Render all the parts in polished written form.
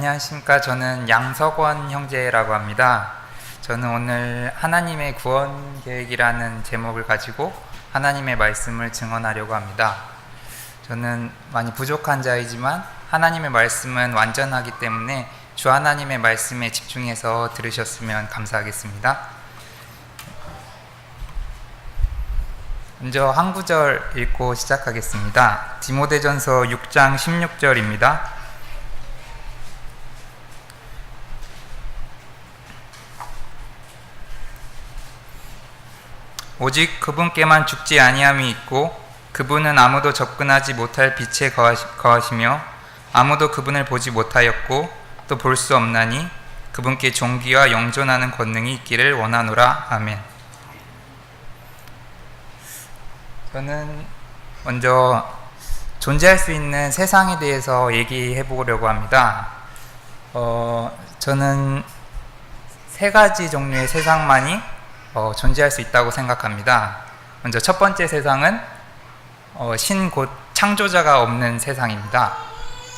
안녕하십니까. 저는 양석원 형제라고 합니다. 저는 오늘 하나님의 구원 계획이라는 제목을 가지고 하나님의 말씀을 증언하려고 합니다. 저는 많이 부족한 자이지만 하나님의 말씀은 완전하기 때문에 주 하나님의 말씀에 집중해서 들으셨으면 감사하겠습니다. 먼저 한 구절 읽고 시작하겠습니다. 디모데전서 6장 16절입니다. 오직 그분께만 죽지 아니함이 있고 그분은 아무도 접근하지 못할 빛에 거하시며 아무도 그분을 보지 못하였고 또 볼 수 없나니 그분께 존귀와 영존하는 권능이 있기를 원하노라. 아멘. 저는 먼저 존재할 수 있는 세상에 대해서 얘기해 보려고 합니다. 저는 세 가지 종류의 세상만이 존재할 수 있다고 생각합니다. 먼저 첫 번째 세상은 신 곧 창조자가 없는 세상입니다.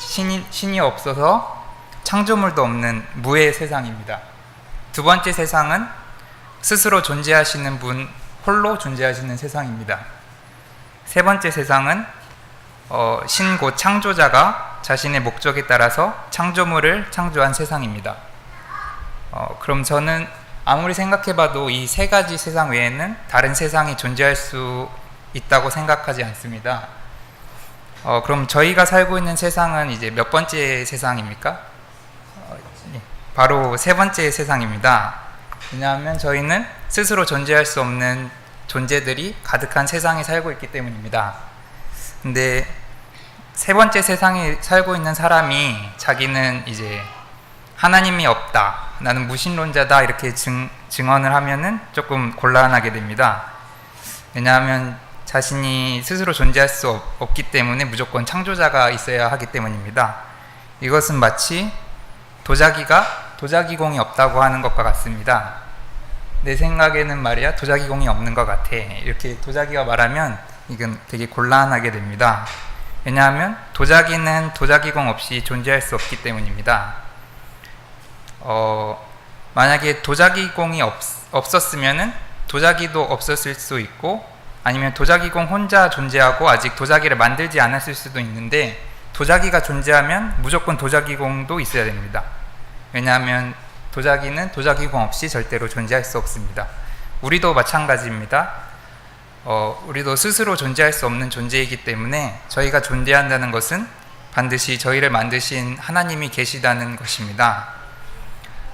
신이 없어서 창조물도 없는 무의 세상입니다. 두 번째 세상은 스스로 존재하시는 분 홀로 존재하시는 세상입니다. 세 번째 세상은 신 곧 창조자가 자신의 목적에 따라서 창조물을 창조한 세상입니다. 그럼 저는 아무리 생각해봐도 이 세 가지 세상 외에는 다른 세상이 존재할 수 있다고 생각하지 않습니다. 그럼 저희가 살고 있는 세상은 이제 몇 번째 세상입니까? 바로 세 번째 세상입니다. 왜냐하면 저희는 스스로 존재할 수 없는 존재들이 가득한 세상에 살고 있기 때문입니다. 근데 세 번째 세상에 살고 있는 사람이 자기는 이제 하나님이 없다, 나는 무신론자다 이렇게 증언을 하면은 조금 곤란하게 됩니다. 왜냐하면 자신이 스스로 존재할 수 없기 때문에 무조건 창조자가 있어야 하기 때문입니다. 이것은 마치 도자기가 도자기공이 없다고 하는 것과 같습니다. 내 생각에는 말이야 도자기공이 없는 것 같아, 이렇게 도자기가 말하면 이건 되게 곤란하게 됩니다. 왜냐하면 도자기는 도자기공 없이 존재할 수 없기 때문입니다. 만약에 도자기공이 없었으면은 도자기도 없었을 수 있고, 아니면 도자기공 혼자 존재하고 아직 도자기를 만들지 않았을 수도 있는데, 도자기가 존재하면 무조건 도자기공도 있어야 됩니다. 왜냐하면 도자기는 도자기공 없이 절대로 존재할 수 없습니다. 우리도 마찬가지입니다. 우리도 스스로 존재할 수 없는 존재이기 때문에 저희가 존재한다는 것은 반드시 저희를 만드신 하나님이 계시다는 것입니다.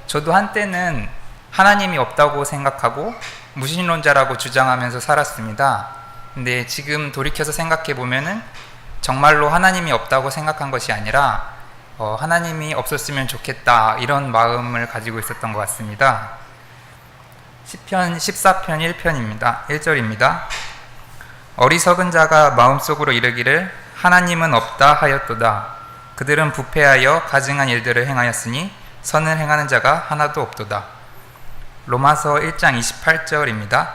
저도 한때는 하나님이 없다고 생각하고 무신론자라고 주장하면서 살았습니다. 근데 지금 돌이켜서 생각해 보면은 정말로 하나님이 없다고 생각한 것이 아니라 하나님이 없었으면 좋겠다 이런 마음을 가지고 있었던 것 같습니다. 시편 14편 1편입니다. 1절입니다. 어리석은 자가 마음속으로 이르기를 하나님은 없다 하였도다. 그들은 부패하여 가증한 일들을 행하였으니 선을 행하는 자가 하나도 없도다. 로마서 1장 28절입니다.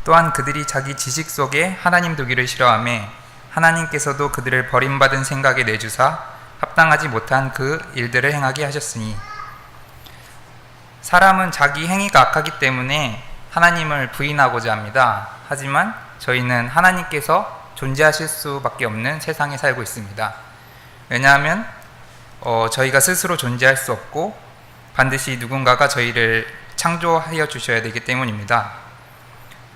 또한 그들이 자기 지식 속에 하나님 두기를 싫어하며 하나님께서도 그들을 버림받은 생각에 내주사 합당하지 못한 그 일들을 행하게 하셨으니. 사람은 자기 행위가 악하기 때문에 하나님을 부인하고자 합니다. 하지만 저희는 하나님께서 존재하실 수밖에 없는 세상에 살고 있습니다. 왜냐하면 저희가 스스로 존재할 수 없고 반드시 누군가가 저희를 창조하여 주셔야 되기 때문입니다.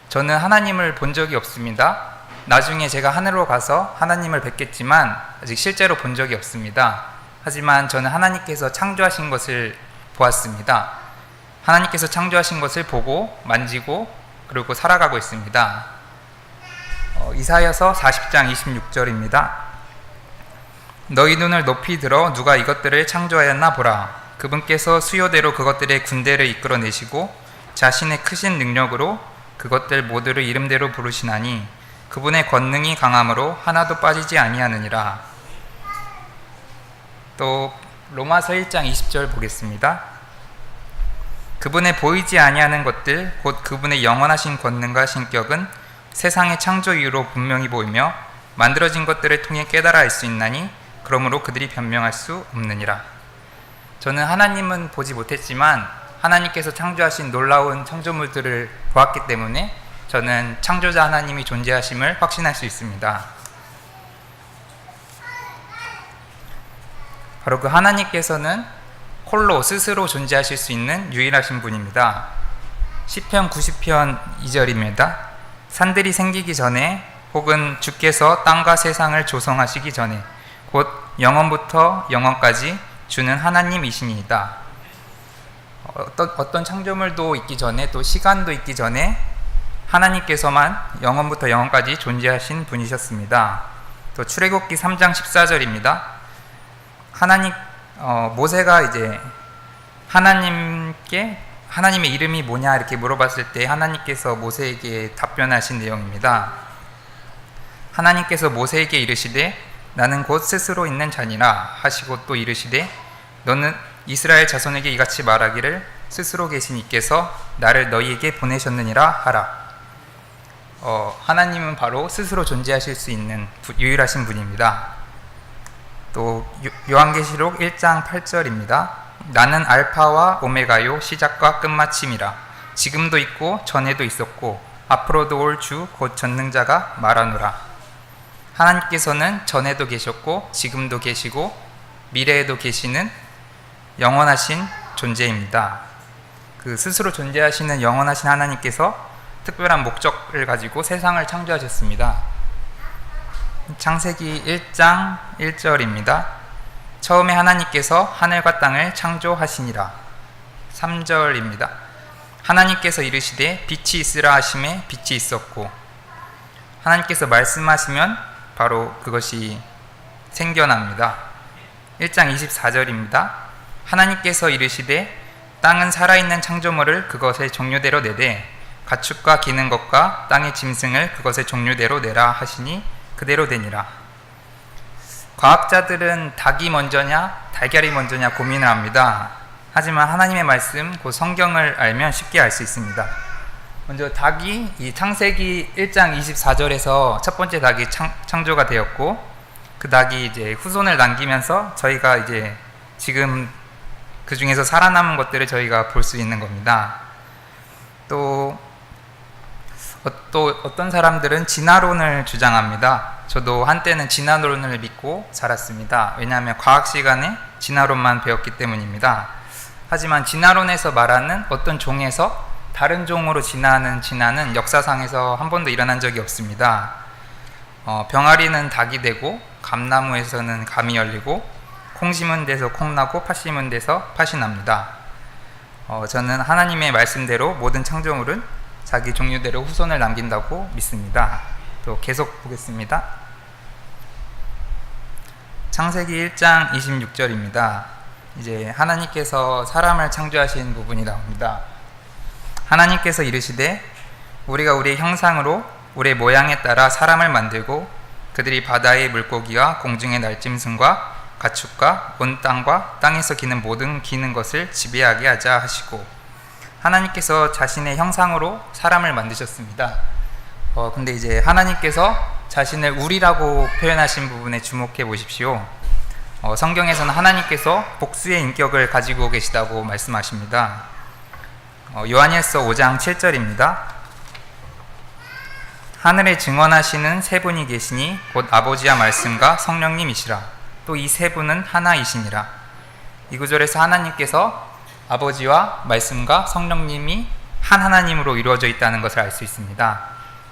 저는 하나님을 본 적이 없습니다. 나중에 제가 하늘로 가서 하나님을 뵙겠지만 아직 실제로 본 적이 없습니다. 하지만 저는 하나님께서 창조하신 것을 보았습니다. 하나님께서 창조하신 것을 보고 만지고 그리고 살아가고 있습니다. 이사야서 40장 26절입니다. 너희 눈을 높이 들어 누가 이것들을 창조하였나 보라. 그분께서 수요대로 그것들의 군대를 이끌어내시고 자신의 크신 능력으로 그것들 모두를 이름대로 부르시나니 그분의 권능이 강함으로 하나도 빠지지 아니하느니라. 또 로마서 1장 20절 보겠습니다. 그분의 보이지 아니하는 것들 곧 그분의 영원하신 권능과 신격은 세상의 창조 이유로 분명히 보이며 만들어진 것들을 통해 깨달아 알 수 있나니 그러므로 그들이 변명할 수 없느니라. 저는 하나님은 보지 못했지만 하나님께서 창조하신 놀라운 창조물들을 보았기 때문에 저는 창조자 하나님이 존재하심을 확신할 수 있습니다. 바로 그 하나님께서는 홀로 스스로 존재하실 수 있는 유일하신 분입니다. 시편 90편 2절입니다. 산들이 생기기 전에 혹은 주께서 땅과 세상을 조성하시기 전에 곧 영원부터 영원까지 주는 하나님이시니이다. 어떤 창조물도 있기 전에 또 시간도 있기 전에 하나님께서만 영원부터 영원까지 존재하신 분이셨습니다. 또 출애굽기 3장 14절입니다. 모세가 이제 하나님께 하나님의 이름이 뭐냐 이렇게 물어봤을 때 하나님께서 모세에게 답변하신 내용입니다. 하나님께서 모세에게 이르시되 나는 곧 스스로 있는 자니라 하시고 또 이르시되 너는 이스라엘 자손에게 이같이 말하기를 스스로 계신 이께서 나를 너희에게 보내셨느니라 하라. 하나님은 바로 스스로 존재하실 수 있는 유일하신 분입니다. 또 요한계시록 1장 8절입니다. 나는 알파와 오메가요 시작과 끝마침이라. 지금도 있고 전에도 있었고 앞으로도 올 주 곧 전능자가 말하노라. 하나님께서는 전에도 계셨고 지금도 계시고 미래에도 계시는 영원하신 존재입니다. 그 스스로 존재하시는 영원하신 하나님께서 특별한 목적을 가지고 세상을 창조하셨습니다. 창세기 1장 1절입니다. 처음에 하나님께서 하늘과 땅을 창조하시니라. 3절입니다. 하나님께서 이르시되 빛이 있으라 하심에 빛이 있었고 하나님께서 말씀하시면 바로 그것이 생겨납니다. 1장 24절입니다. 하나님께서 이르시되 땅은 살아있는 창조물을 그것의 종류대로 내되 가축과 기는 것과 땅의 짐승을 그것의 종류대로 내라 하시니 그대로 되니라. 과학자들은 닭이 먼저냐 달걀이 먼저냐 고민을 합니다. 하지만 하나님의 말씀, 그 성경을 알면 쉽게 알 수 있습니다. 먼저 닭이 이 창세기 1장 24절에서 첫 번째 닭이 창조가 되었고 그 닭이 이제 후손을 남기면서 저희가 이제 지금 그 중에서 살아남은 것들을 저희가 볼 수 있는 겁니다. 또 어떤 사람들은 진화론을 주장합니다. 저도 한때는 진화론을 믿고 자랐습니다. 왜냐하면 과학 시간에 진화론만 배웠기 때문입니다. 하지만 진화론에서 말하는 어떤 종에서 다른 종으로 진화하는 진화는 역사상에서 한 번도 일어난 적이 없습니다. 병아리는 닭이 되고 감나무에서는 감이 열리고 콩 심은 데서 콩 나고 팥 심은 데서 팥이 납니다. 저는 하나님의 말씀대로 모든 창조물은 자기 종류대로 후손을 남긴다고 믿습니다. 또 계속 보겠습니다. 창세기 1장 26절입니다. 이제 하나님께서 사람을 창조하신 부분이 나옵니다. 하나님께서 이르시되 우리가 우리의 형상으로 우리의 모양에 따라 사람을 만들고 그들이 바다의 물고기와 공중의 날짐승과 가축과 온 땅과 땅에서 기는 모든 기는 것을 지배하게 하자 하시고 하나님께서 자신의 형상으로 사람을 만드셨습니다. 근데 이제 하나님께서 자신을 우리라고 표현하신 부분에 주목해 보십시오. 성경에서는 하나님께서 복수의 인격을 가지고 계시다고 말씀하십니다. 요한일서 5장 7절입니다. 하늘에 증언하시는 세 분이 계시니 곧 아버지와 말씀과 성령님이시라. 또 이 세 분은 하나이시니라. 이 구절에서 하나님께서 아버지와 말씀과 성령님이 한 하나님으로 이루어져 있다는 것을 알 수 있습니다.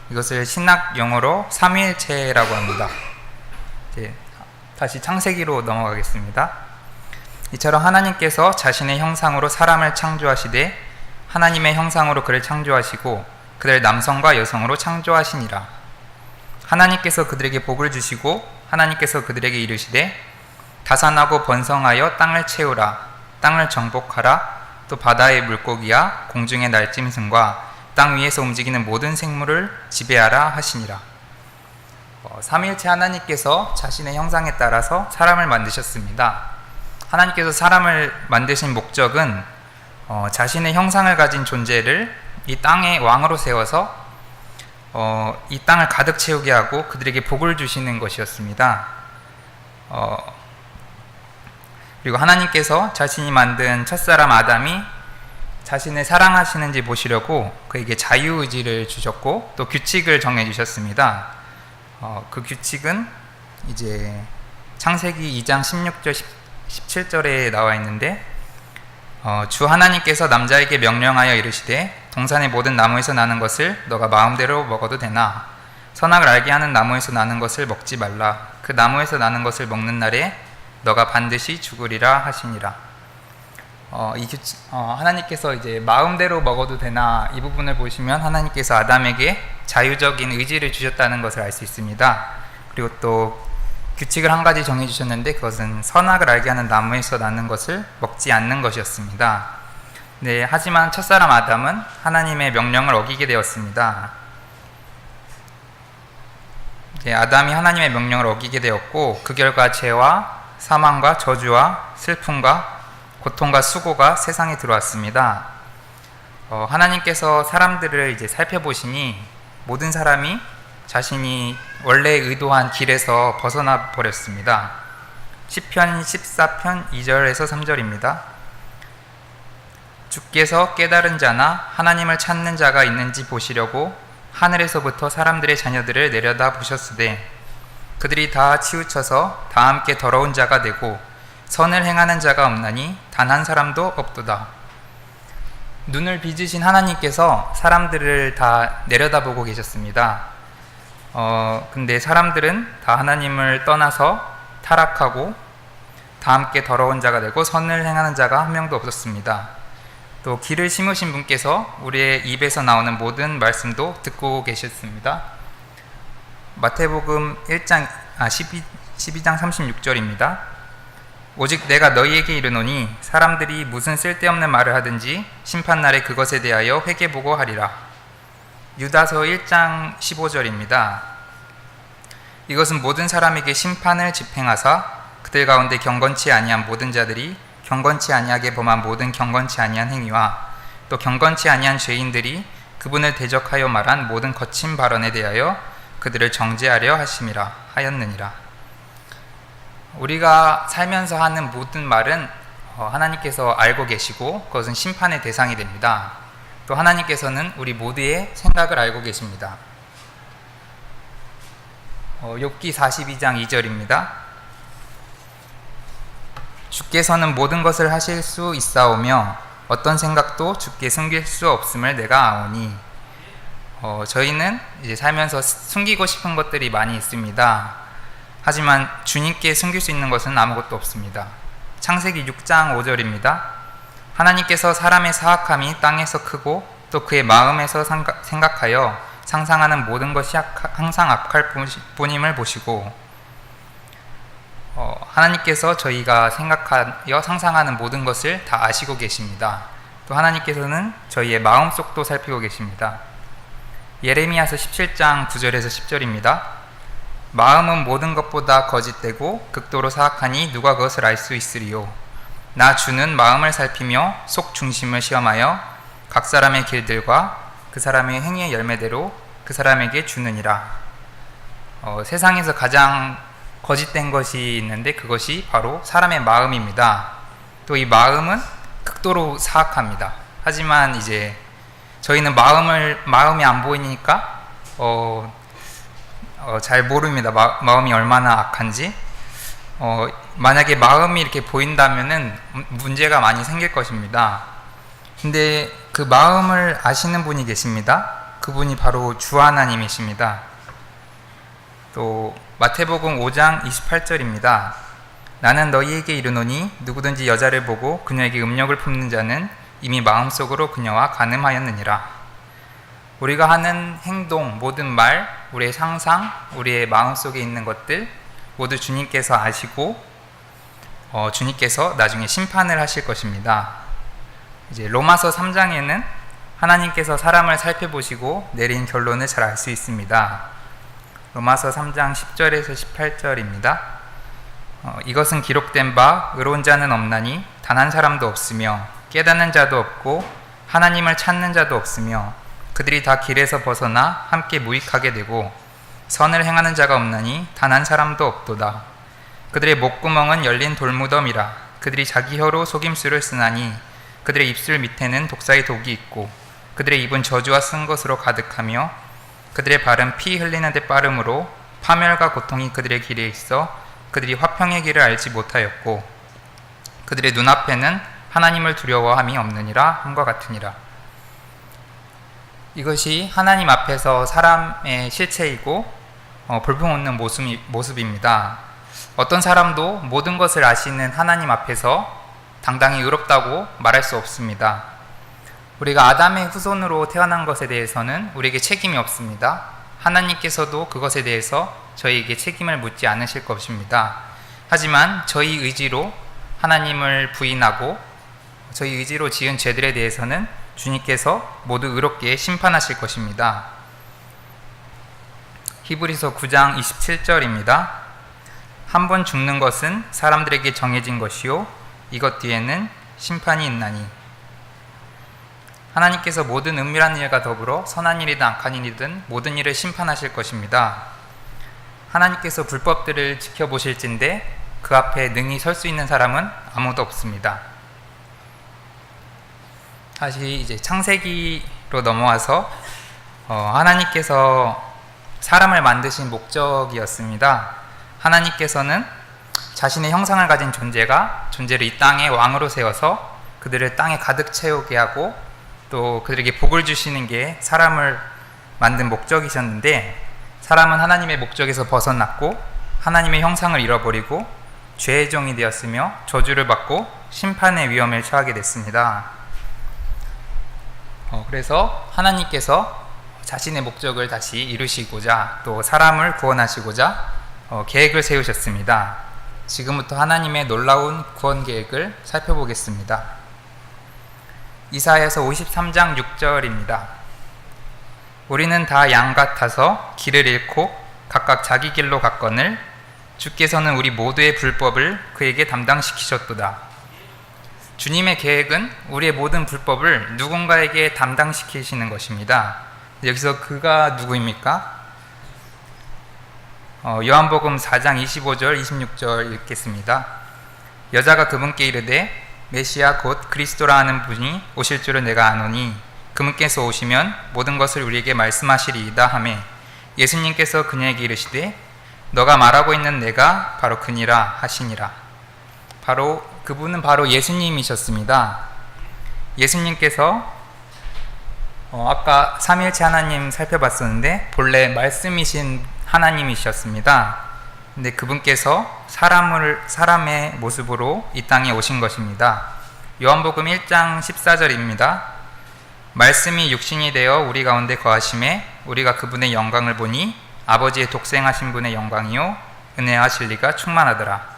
이것을 신학 용어로 삼위일체라고 합니다. 다시 창세기로 넘어가겠습니다. 이처럼 하나님께서 자신의 형상으로 사람을 창조하시되 하나님의 형상으로 그를 창조하시고 그들 남성과 여성으로 창조하시니라. 하나님께서 그들에게 복을 주시고 하나님께서 그들에게 이르시되 다산하고 번성하여 땅을 채우라. 땅을 정복하라. 또 바다의 물고기와 공중의 날짐승과 땅 위에서 움직이는 모든 생물을 지배하라 하시니라. 삼위일체 하나님께서 자신의 형상에 따라서 사람을 만드셨습니다. 하나님께서 사람을 만드신 목적은 자신의 형상을 가진 존재를 이 땅의 왕으로 세워서 이 땅을 가득 채우게 하고 그들에게 복을 주시는 것이었습니다. 그리고 하나님께서 자신이 만든 첫사람 아담이 자신을 사랑하시는지 보시려고 그에게 자유의지를 주셨고 또 규칙을 정해주셨습니다. 그 규칙은 이제 창세기 2장 16절 17절에 나와 있는데 주 하나님께서 남자에게 명령하여 이르시되 동산의 모든 나무에서 나는 것을 너가 마음대로 먹어도 되나 선악을 알게 하는 나무에서 나는 것을 먹지 말라. 그 나무에서 나는 것을 먹는 날에 너가 반드시 죽으리라 하시니라. 하나님께서 이제 마음대로 먹어도 되나 이 부분을 보시면 하나님께서 아담에게 자유적인 의지를 주셨다는 것을 알 수 있습니다. 그리고 또 규칙을 한 가지 정해주셨는데 그것은 선악을 알게 하는 나무에서 나는 것을 먹지 않는 것이었습니다. 네, 하지만 첫사람 아담은 하나님의 명령을 어기게 되었습니다. 네, 아담이 하나님의 명령을 어기게 되었고 그 결과 죄와 사망과 저주와 슬픔과 고통과 수고가 세상에 들어왔습니다. 하나님께서 사람들을 이제 살펴보시니 모든 사람이 자신이 원래 의도한 길에서 벗어나 버렸습니다. 시편 14편 2절에서 3절입니다. 주께서 깨달은 자나 하나님을 찾는 자가 있는지 보시려고 하늘에서부터 사람들의 자녀들을 내려다 보셨으되 그들이 다 치우쳐서 다 함께 더러운 자가 되고 선을 행하는 자가 없나니 단 한 사람도 없도다. 눈을 빚으신 하나님께서 사람들을 다 내려다보고 계셨습니다. 근데 사람들은 다 하나님을 떠나서 타락하고 다 함께 더러운 자가 되고 선을 행하는 자가 한 명도 없었습니다. 또 길을 심으신 분께서 우리의 입에서 나오는 모든 말씀도 듣고 계셨습니다. 마태복음 12장 36절입니다. 오직 내가 너희에게 이르노니 사람들이 무슨 쓸데없는 말을 하든지 심판날에 그것에 대하여 회개보고 하리라. 유다서 1장 15절입니다. 이것은 모든 사람에게 심판을 집행하사 그들 가운데 경건치 아니한 모든 자들이 경건치 아니하게 범한 모든 경건치 아니한 행위와 또 경건치 아니한 죄인들이 그분을 대적하여 말한 모든 거친 발언에 대하여 그들을 정죄하려 하였느니라. 우리가 살면서 하는 모든 말은 하나님께서 알고 계시고 그것은 심판의 대상이 됩니다. 또 하나님께서는 우리 모두의 생각을 알고 계십니다. 욥기 42장 2절입니다. 주께서는 모든 것을 하실 수 있사오며 어떤 생각도 주께 숨길 수 없음을 내가 아오니. 저희는 이제 살면서 숨기고 싶은 것들이 많이 있습니다. 하지만 주님께 숨길 수 있는 것은 아무것도 없습니다. 창세기 6장 5절입니다. 하나님께서 사람의 사악함이 땅에서 크고 또 그의 마음에서 생각하여 상상하는 모든 것이 항상 악할 뿐임을 보시고 하나님께서 저희가 생각하여 상상하는 모든 것을 다 아시고 계십니다. 또 하나님께서는 저희의 마음속도 살피고 계십니다. 예레미야서 17장 9절에서 10절입니다. 마음은 모든 것보다 거짓되고 극도로 사악하니 누가 그것을 알 수 있으리요. 나 주는 마음을 살피며 속 중심을 시험하여 각 사람의 길들과 그 사람의 행위의 열매대로 그 사람에게 주느니라. 세상에서 가장 거짓된 것이 있는데 그것이 바로 사람의 마음입니다. 또 이 마음은 극도로 사악합니다. 하지만 이제 저희는 마음이 안 보이니까 잘 모릅니다. 마음이 얼마나 악한지. 만약에 마음이 이렇게 보인다면은 문제가 많이 생길 것입니다. 근데 그 마음을 아시는 분이 계십니다. 그분이 바로 주 하나님이십니다. 또 마태복음 5장 28절입니다. 나는 너희에게 이르노니 누구든지 여자를 보고 그녀에게 음욕을 품는 자는 이미 마음속으로 그녀와 간음하였느니라. 우리가 하는 행동, 모든 말, 우리의 상상, 우리의 마음속에 있는 것들 모두 주님께서 아시고 주님께서 나중에 심판을 하실 것입니다. 이제 로마서 3장에는 하나님께서 사람을 살펴보시고 내린 결론을 잘 알 수 있습니다. 로마서 3장 10절에서 18절입니다. 이것은 기록된 바 의로운 자는 없나니 단 한 사람도 없으며 깨닫는 자도 없고 하나님을 찾는 자도 없으며 그들이 다 길에서 벗어나 함께 무익하게 되고 선을 행하는 자가 없나니 단 한 사람도 없도다. 그들의 목구멍은 열린 돌무덤이라 그들이 자기 혀로 속임수를 쓰나니 그들의 입술 밑에는 독사의 독이 있고 그들의 입은 저주와 쓴 것으로 가득하며 그들의 발은 피 흘리는 데 빠름으로 파멸과 고통이 그들의 길에 있어 그들이 화평의 길을 알지 못하였고 그들의 눈앞에는 하나님을 두려워함이 없느니라 함과 같으니라. 이것이 하나님 앞에서 사람의 실체이고 볼품없는 모습입니다. 어떤 사람도 모든 것을 아시는 하나님 앞에서 당당히 의롭다고 말할 수 없습니다. 우리가 아담의 후손으로 태어난 것에 대해서는 우리에게 책임이 없습니다. 하나님께서도 그것에 대해서 저희에게 책임을 묻지 않으실 것입니다. 하지만 저희 의지로 하나님을 부인하고 저희 의지로 지은 죄들에 대해서는 주님께서 모두 의롭게 심판하실 것입니다. 히브리서 9장 27절입니다. 한 번 죽는 것은 사람들에게 정해진 것이요 이것 뒤에는 심판이 있나니. 하나님께서 모든 은밀한 일과 더불어 선한 일이든 악한 일이든 모든 일을 심판하실 것입니다. 하나님께서 불법들을 지켜보실진데 그 앞에 능히 설 수 있는 사람은 아무도 없습니다. 다시 이제 창세기로 넘어와서 하나님께서 사람을 만드신 목적이었습니다. 하나님께서는 자신의 형상을 가진 존재를 이 땅의 왕으로 세워서 그들을 땅에 가득 채우게 하고 또 그들에게 복을 주시는 게 사람을 만든 목적이셨는데 사람은 하나님의 목적에서 벗어났고 하나님의 형상을 잃어버리고 죄의 종이 되었으며 저주를 받고 심판의 위험에 처하게 됐습니다. 그래서 하나님께서 자신의 목적을 다시 이루시고자 또 사람을 구원하시고자 계획을 세우셨습니다. 지금부터 하나님의 놀라운 구원 계획을 살펴보겠습니다. 이사야서 53장 6절입니다. 우리는 다 양 같아서 길을 잃고 각각 자기 길로 갔거늘 주께서는 우리 모두의 불법을 그에게 담당시키셨도다. 주님의 계획은 우리의 모든 불법을 누군가에게 담당시키시는 것입니다. 여기서 그가 누구입니까? 요한복음 4장 25절 26절 읽겠습니다. 여자가 그분께 이르되 메시아 곧 그리스도라 하는 분이 오실 줄을 내가 아노니 그분께서 오시면 모든 것을 우리에게 말씀하시리이다 하매 예수님께서 그녀에게 이르시되 너가 말하고 있는 내가 바로 그니라 하시니라. 그분은 바로 예수님이셨습니다. 예수님께서 아까 삼위일체 하나님 살펴봤었는데 본래 말씀이신 하나님이셨습니다. 근데 그분께서 사람의 모습으로 이 땅에 오신 것입니다. 요한복음 1장 14절입니다. 말씀이 육신이 되어 우리 가운데 거하심에 우리가 그분의 영광을 보니 아버지의 독생하신 분의 영광이요 은혜와 진리가 충만하더라.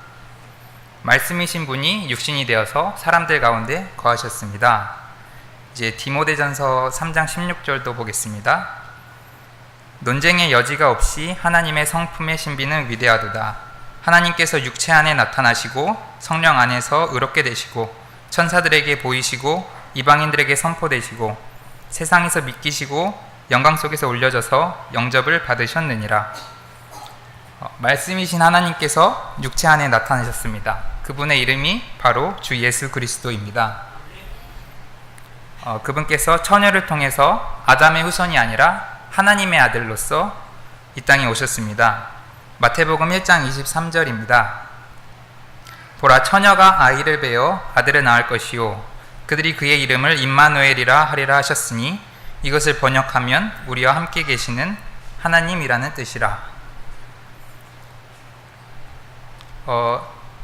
말씀이신 분이 육신이 되어서 사람들 가운데 거하셨습니다. 이제 디모데전서 3장 16절도 보겠습니다. 논쟁의 여지가 없이 하나님의 성품의 신비는 위대하도다. 하나님께서 육체 안에 나타나시고 성령 안에서 의롭게 되시고 천사들에게 보이시고 이방인들에게 선포되시고 세상에서 믿기시고 영광 속에서 올려져서 영접을 받으셨느니라. 말씀이신 하나님께서 육체 안에 나타나셨습니다. 그분의 이름이 바로 주 예수 그리스도입니다. 그분께서 처녀를 통해서 아담의 후손이 아니라 하나님의 아들로서 이 땅에 오셨습니다. 마태복음 1장 23절입니다. 보라 처녀가 아이를 베어 아들을 낳을 것이요 그들이 그의 이름을 임마누엘이라 하리라 하셨으니 이것을 번역하면 우리와 함께 계시는 하나님이라는 뜻이라.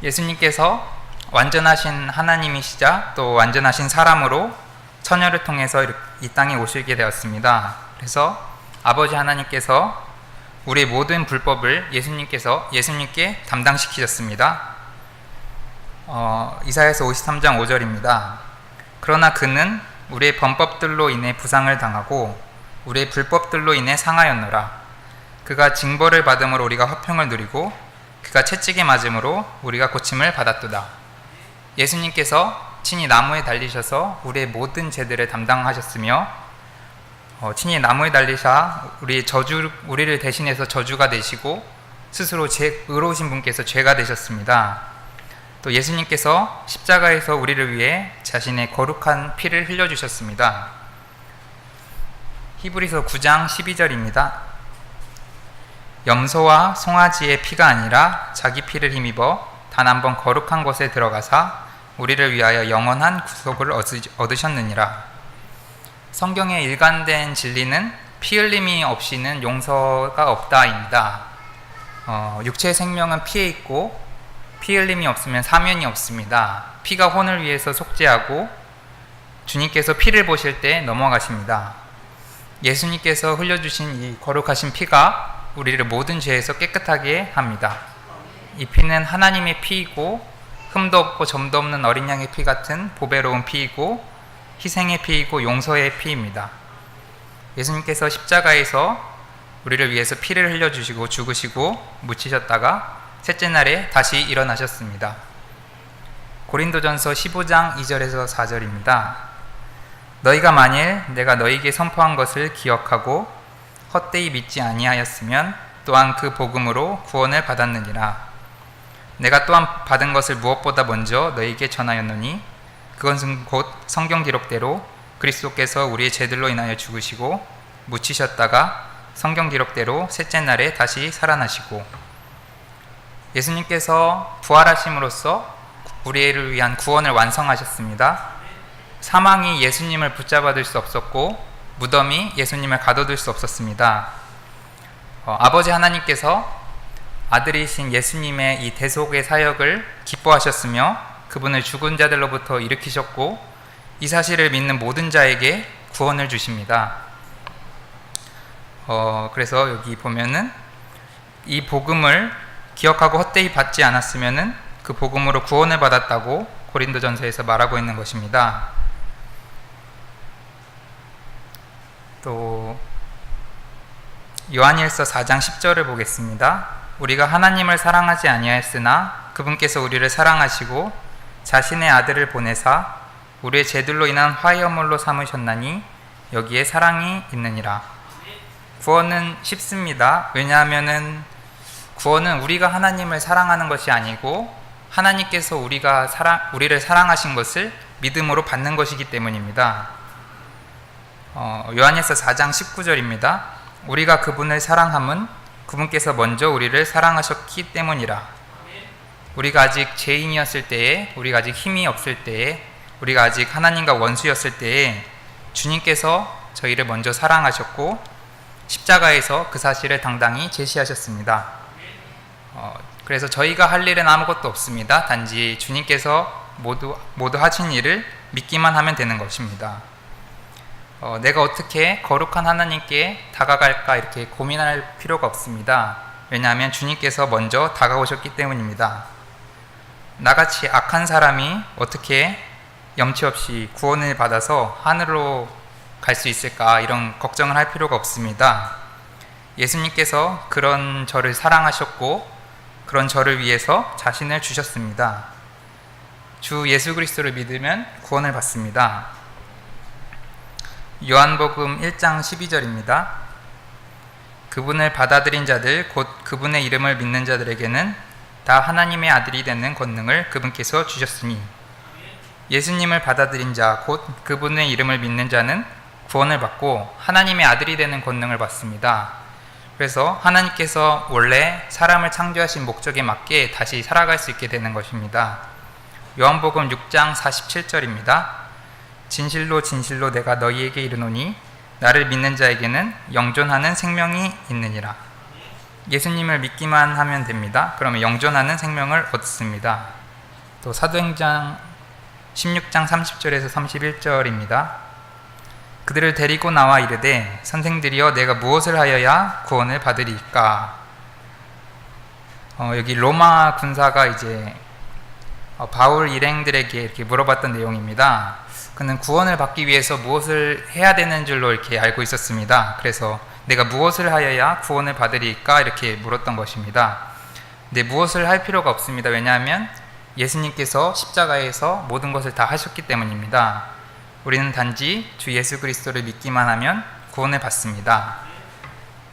예수님께서 완전하신 하나님이시자 또 완전하신 사람으로 처녀를 통해서 이 땅에 오시게 되었습니다. 그래서 아버지 하나님께서 우리의 모든 불법을 예수님께 담당시키셨습니다. 이사야서 53장 5절입니다. 그러나 그는 우리의 범법들로 인해 부상을 당하고 우리의 불법들로 인해 상하였노라. 그가 징벌을 받음으로 우리가 화평을 누리고 그가 채찍에 맞음으로 우리가 고침을 받았도다. 예수님께서 친히 나무에 달리셔서 우리의 모든 죄들을 담당하셨으며 친히 나무에 달리사 우리를 대신해서 저주가 되시고 스스로 의로우신 분께서 죄가 되셨습니다. 또 예수님께서 십자가에서 우리를 위해 자신의 거룩한 피를 흘려주셨습니다. 히브리서 9장 12절입니다. 염소와 송아지의 피가 아니라 자기 피를 힘입어 단 한 번 거룩한 곳에 들어가사 우리를 위하여 영원한 구속을 얻으셨느니라. 성경의 일관된 진리는 피 흘림이 없이는 용서가 없다입니다. 육체의 생명은 피에 있고 피 흘림이 없으면 사면이 없습니다. 피가 혼을 위해서 속죄하고 주님께서 피를 보실 때 넘어가십니다. 예수님께서 흘려주신 이 거룩하신 피가 우리를 모든 죄에서 깨끗하게 합니다. 이 피는 하나님의 피이고 흠도 없고 점도 없는 어린 양의 피 같은 보배로운 피이고 희생의 피이고 용서의 피입니다. 예수님께서 십자가에서 우리를 위해서 피를 흘려주시고 죽으시고 묻히셨다가 셋째 날에 다시 일어나셨습니다. 고린도전서 15장 2절에서 4절입니다. 너희가 만일 내가 너희에게 선포한 것을 기억하고 헛되이 믿지 아니하였으면 또한 그 복음으로 구원을 받았느니라. 내가 또한 받은 것을 무엇보다 먼저 너희에게 전하였노니 그것은 곧 성경 기록대로 그리스도께서 우리의 죄들로 인하여 죽으시고 묻히셨다가 성경 기록대로 셋째 날에 다시 살아나시고 예수님께서 부활하심으로써 우리를 위한 구원을 완성하셨습니다. 사망이 예수님을 붙잡아둘 수 없었고 무덤이 예수님을 가둬둘 수 없었습니다. 아버지 하나님께서 아들이신 예수님의 이 대속의 사역을 기뻐하셨으며 그분을 죽은 자들로부터 일으키셨고 이 사실을 믿는 모든 자에게 구원을 주십니다. 그래서 여기 보면은 이 복음을 기억하고 헛되이 받지 않았으면은 그 복음으로 구원을 받았다고 고린도전서에서 말하고 있는 것입니다. 또 요한일서 4장 10절을 보겠습니다. 우리가 하나님을 사랑하지 아니하였으나 그분께서 우리를 사랑하시고 자신의 아들을 보내사 우리의 죄들로 인한 화해연물로 삼으셨나니 여기에 사랑이 있느니라. 구원은 쉽습니다. 왜냐하면은 구원은 우리가 하나님을 사랑하는 것이 아니고 하나님께서 우리를 사랑하신 것을 믿음으로 받는 것이기 때문입니다. 요한일서 4장 19절입니다. 우리가 그분을 사랑함은 그분께서 먼저 우리를 사랑하셨기 때문이라. 우리가 아직 죄인이었을 때에, 우리가 아직 힘이 없을 때에, 우리가 아직 하나님과 원수였을 때에 주님께서 저희를 먼저 사랑하셨고 십자가에서 그 사실을 당당히 제시하셨습니다. 그래서 저희가 할 일은 아무것도 없습니다. 단지 주님께서 모두 하신 일을 믿기만 하면 되는 것입니다. 내가 어떻게 거룩한 하나님께 다가갈까 이렇게 고민할 필요가 없습니다. 왜냐하면 주님께서 먼저 다가오셨기 때문입니다. 나같이 악한 사람이 어떻게 염치 없이 구원을 받아서 하늘로 갈 수 있을까 이런 걱정을 할 필요가 없습니다. 예수님께서 그런 저를 사랑하셨고 그런 저를 위해서 자신을 주셨습니다. 주 예수 그리스도를 믿으면 구원을 받습니다. 요한복음 1장 12절입니다. 그분을 받아들인 자들 곧 그분의 이름을 믿는 자들에게는 다 하나님의 아들이 되는 권능을 그분께서 주셨으니 예수님을 받아들인 자 곧 그분의 이름을 믿는 자는 구원을 받고 하나님의 아들이 되는 권능을 받습니다. 그래서 하나님께서 원래 사람을 창조하신 목적에 맞게 다시 살아갈 수 있게 되는 것입니다. 요한복음 6장 47절입니다. 진실로 진실로 내가 너희에게 이르노니 나를 믿는 자에게는 영존하는 생명이 있느니라. 예수님을 믿기만 하면 됩니다. 그러면 영존하는 생명을 얻습니다. 또 사도행전 16장 30절에서 31절입니다. 그들을 데리고 나와 이르되 선생들이여 내가 무엇을 하여야 구원을 받으리까? 여기 로마 군사가 이제 바울 일행들에게 이렇게 물어봤던 내용입니다. 그는 구원을 받기 위해서 무엇을 해야 되는 줄로 이렇게 알고 있었습니다. 그래서 내가 무엇을 하여야 구원을 받으리까? 이렇게 물었던 것입니다. 근데 무엇을 할 필요가 없습니다. 왜냐하면 예수님께서 십자가에서 모든 것을 다 하셨기 때문입니다. 우리는 단지 주 예수 그리스도를 믿기만 하면 구원을 받습니다.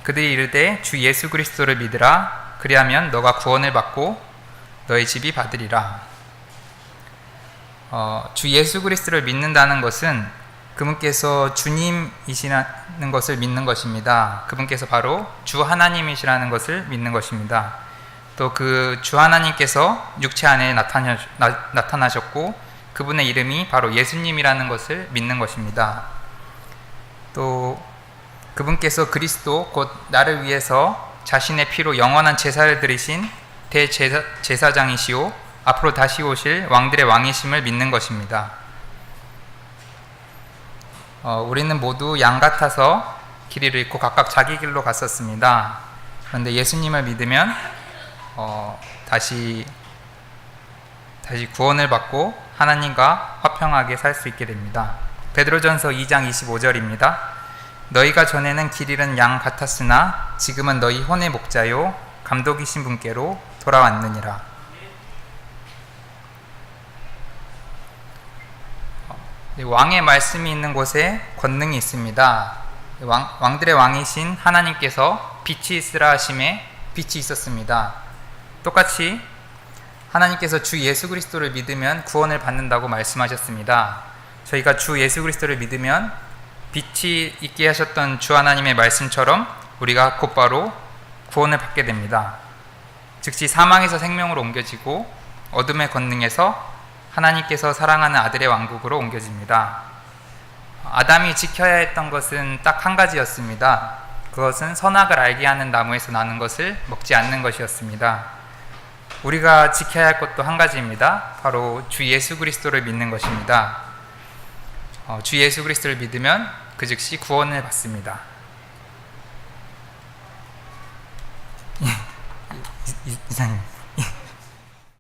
그들이 이르되 주 예수 그리스도를 믿으라. 그리하면 너가 구원을 받고 너의 집이 받으리라. 주 예수 그리스도를 믿는다는 것은 그분께서 주님이시라는 것을 믿는 것입니다. 그분께서 바로 주 하나님이시라는 것을 믿는 것입니다. 또 그 주 하나님께서 육체 안에 나타나셨고 그분의 이름이 바로 예수님이라는 것을 믿는 것입니다. 또 그분께서 그리스도 곧 나를 위해서 자신의 피로 영원한 제사를 드리신 대제사장이시오 앞으로 다시 오실 왕들의 왕이심을 믿는 것입니다. 우리는 모두 양 같아서 길을 잃고 각각 자기 길로 갔었습니다. 그런데 예수님을 믿으면 다시 구원을 받고 하나님과 화평하게 살 수 있게 됩니다. 베드로전서 2장 25절입니다. 너희가 전에는 길 잃은 양 같았으나 지금은 너희 혼의 목자요 감독이신 분께로 돌아왔느니라. 왕의 말씀이 있는 곳에 권능이 있습니다. 왕들의 왕이신 하나님께서 빛이 있으라 하심에 빛이 있었습니다. 똑같이 하나님께서 주 예수 그리스도를 믿으면 구원을 받는다고 말씀하셨습니다. 저희가 주 예수 그리스도를 믿으면 빛이 있게 하셨던 주 하나님의 말씀처럼 우리가 곧바로 구원을 받게 됩니다. 즉시 사망에서 생명으로 옮겨지고 어둠의 권능에서 하나님께서 사랑하는 아들의 왕국으로 옮겨집니다. 아담이 지켜야 했던 것은 딱 한 가지였습니다. 그것은 선악을 알게 하는 나무에서 나는 것을 먹지 않는 것이었습니다. 우리가 지켜야 할 것도 한 가지입니다. 바로 주 예수 그리스도를 믿는 것입니다. 주 예수 그리스도를 믿으면 그 즉시 구원을 받습니다. 이상입니다.